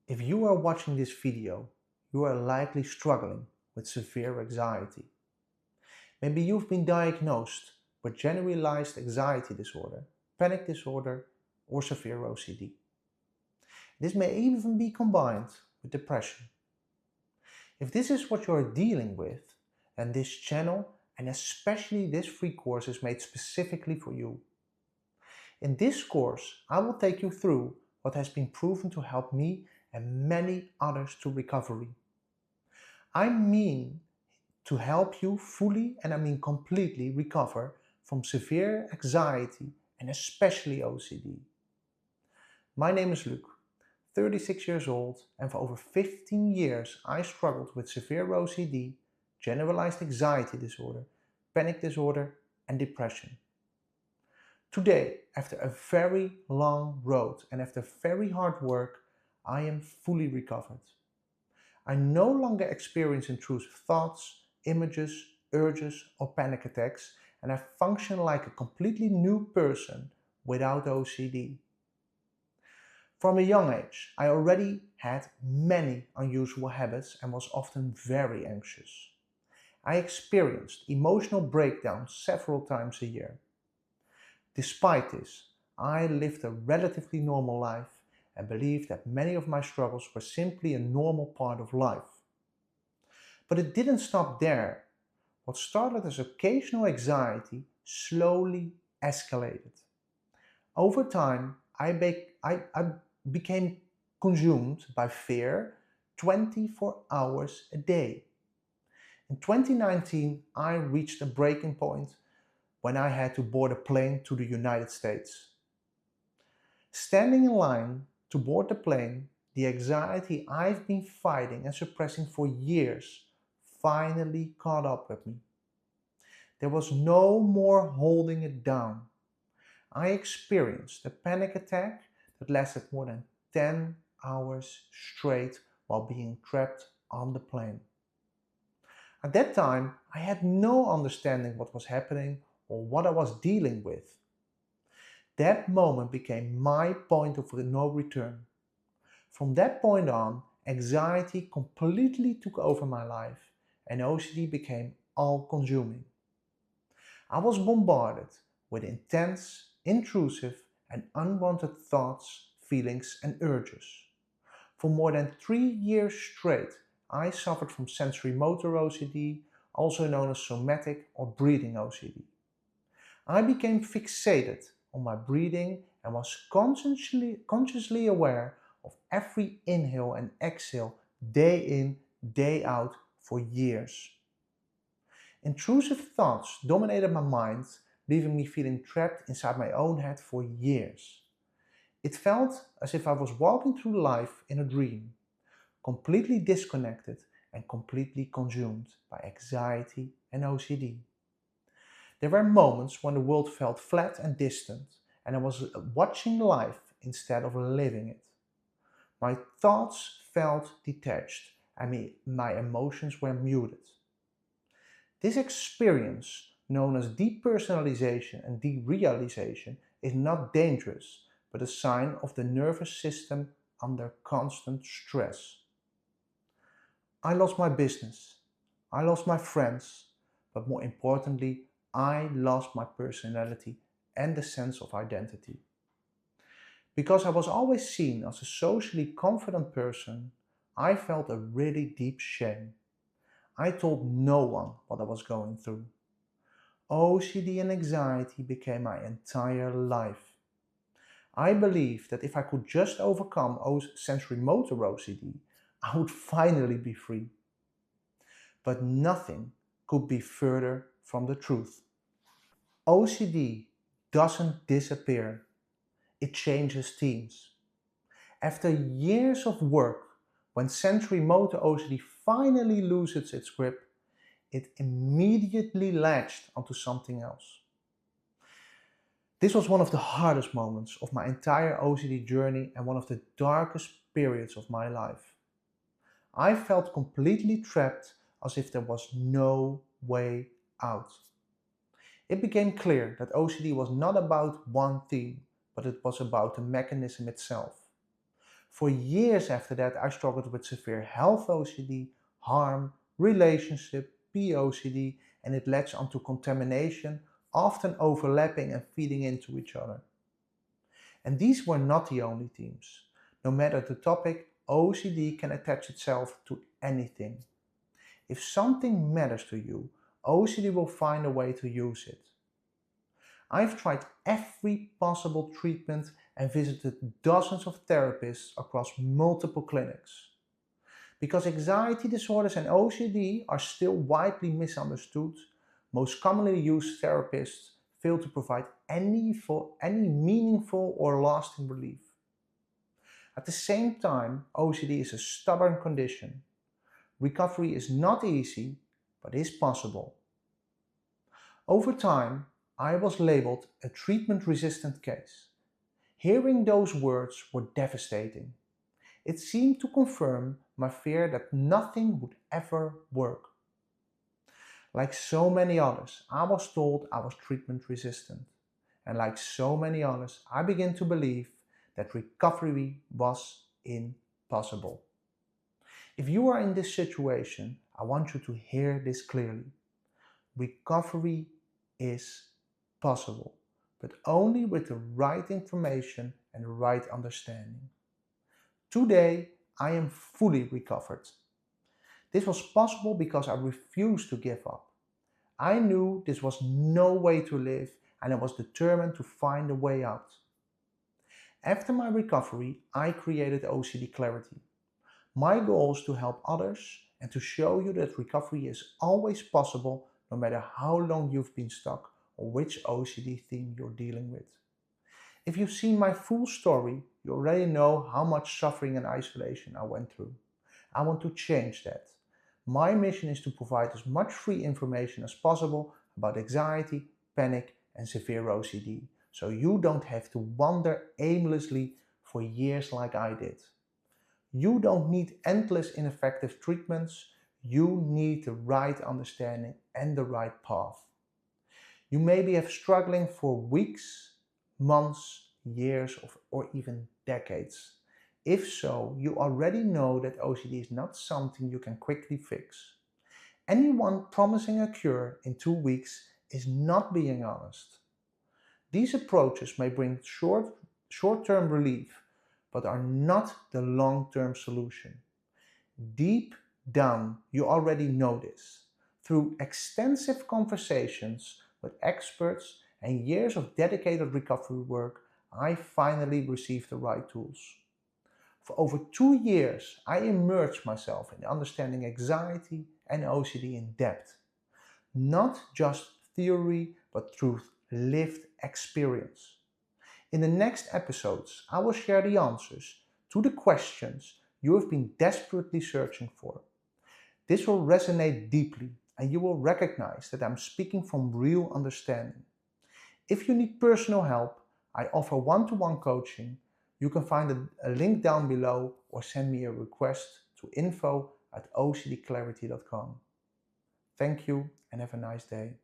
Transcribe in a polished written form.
If you are watching this video, you are likely struggling with severe anxiety. Maybe you've been diagnosed with generalized anxiety disorder, panic disorder, or severe OCD. This may even be combined with depression. If this is what you are dealing with, then this channel and especially this free course is made specifically for you. In this course, I will take you through what has been proven to help me and many others to recovery. I mean to help you fully, and I mean completely, recover from severe anxiety and especially OCD. My name is Luc, 36 years old, and for over 15 years I struggled with severe OCD, generalized anxiety disorder, panic disorder, and depression. Today, after a very long road and after very hard work, I am fully recovered. I no longer experience intrusive thoughts, images, urges, or panic attacks, and I function like a completely new person without OCD. From a young age, I already had many unusual habits and was often very anxious. I experienced emotional breakdowns several times a year. Despite this, I lived a relatively normal life and believed that many of my struggles were simply a normal part of life. But it didn't stop there. What started as occasional anxiety slowly escalated. Over time, I became consumed by fear 24 hours a day. In 2019, I reached a breaking point when I had to board a plane to the United States. Standing in line to board the plane, the anxiety I've been fighting and suppressing for years finally caught up with me. There was no more holding it down. I experienced a panic attack that lasted more than 10 hours straight while being trapped on the plane. At that time, I had no understanding what was happening or what I was dealing with. That moment became my point of no return. From that point on, anxiety completely took over my life and OCD became all-consuming. I was bombarded with intense, intrusive, and unwanted thoughts, feelings, and urges. For more than 3 years straight, I suffered from sensory motor OCD, also known as somatic or breathing OCD. I became fixated on my breathing and was consciously aware of every inhale and exhale day in, day out for years. Intrusive thoughts dominated my mind, leaving me feeling trapped inside my own head for years. It felt as if I was walking through life in a dream, completely disconnected and completely consumed by anxiety and OCD. There were moments when the world felt flat and distant, and I was watching life instead of living it. My thoughts felt detached, and my emotions were muted. This experience, known as depersonalization and derealization, is not dangerous, but a sign of the nervous system under constant stress. I lost my business, I lost my friends, but more importantly, I lost my personality and the sense of identity. Because I was always seen as a socially confident person, I felt a really deep shame. I told no one what I was going through. OCD and anxiety became my entire life. I believed that if I could just overcome sensory motor OCD, I would finally be free. But nothing could be further from the truth. OCD doesn't disappear, it changes teams. After years of work, when sensory motor OCD finally loses its grip, it immediately latched onto something else. This was one of the hardest moments of my entire OCD journey and one of the darkest periods of my life. I felt completely trapped, as if there was no way out. It became clear that OCD was not about one theme, but it was about the mechanism itself. For years after that, I struggled with severe health OCD, harm, relationship, POCD, and it led onto contamination, often overlapping and feeding into each other. And these were not the only themes. No matter the topic, OCD can attach itself to anything. If something matters to you, OCD will find a way to use it. I've tried every possible treatment and visited dozens of therapists across multiple clinics. Because anxiety disorders and OCD are still widely misunderstood, most commonly used therapists fail to provide any meaningful or lasting relief. At the same time, OCD is a stubborn condition. Recovery is not easy, but is possible. Over time, I was labeled a treatment-resistant case. Hearing those words were devastating. It seemed to confirm my fear that nothing would ever work. Like so many others, I was told I was treatment-resistant. And like so many others, I began to believe that recovery was impossible. If you are in this situation, I want you to hear this clearly. Recovery is possible, but only with the right information and the right understanding. Today, I am fully recovered. This was possible because I refused to give up. I knew this was no way to live and I was determined to find a way out. After my recovery, I created OCD Clarity. My goal is to help others and to show you that recovery is always possible no matter how long you've been stuck or which OCD theme you're dealing with. If you've seen my full story, you already know how much suffering and isolation I went through. I want to change that. My mission is to provide as much free information as possible about anxiety, panic, and severe OCD, so you don't have to wander aimlessly for years like I did. You don't need endless ineffective treatments, you need the right understanding and the right path. You maybe have struggling for weeks, months, years, or even decades. If so, you already know that OCD is not something you can quickly fix. Anyone promising a cure in 2 weeks is not being honest. These approaches may bring short-term relief, but are not the long-term solution. Deep down, you already know this. Through extensive conversations with experts and years of dedicated recovery work, I finally received the right tools. For over 2 years, I immersed myself in understanding anxiety and OCD in depth. Not just theory, but through lived experience. In the next episodes, I will share the answers to the questions you have been desperately searching for. This will resonate deeply, and you will recognize that I'm speaking from real understanding. If you need personal help, I offer one-to-one coaching. You can find a link down below or send me a request to info@ocdclarity.com. Thank you and have a nice day.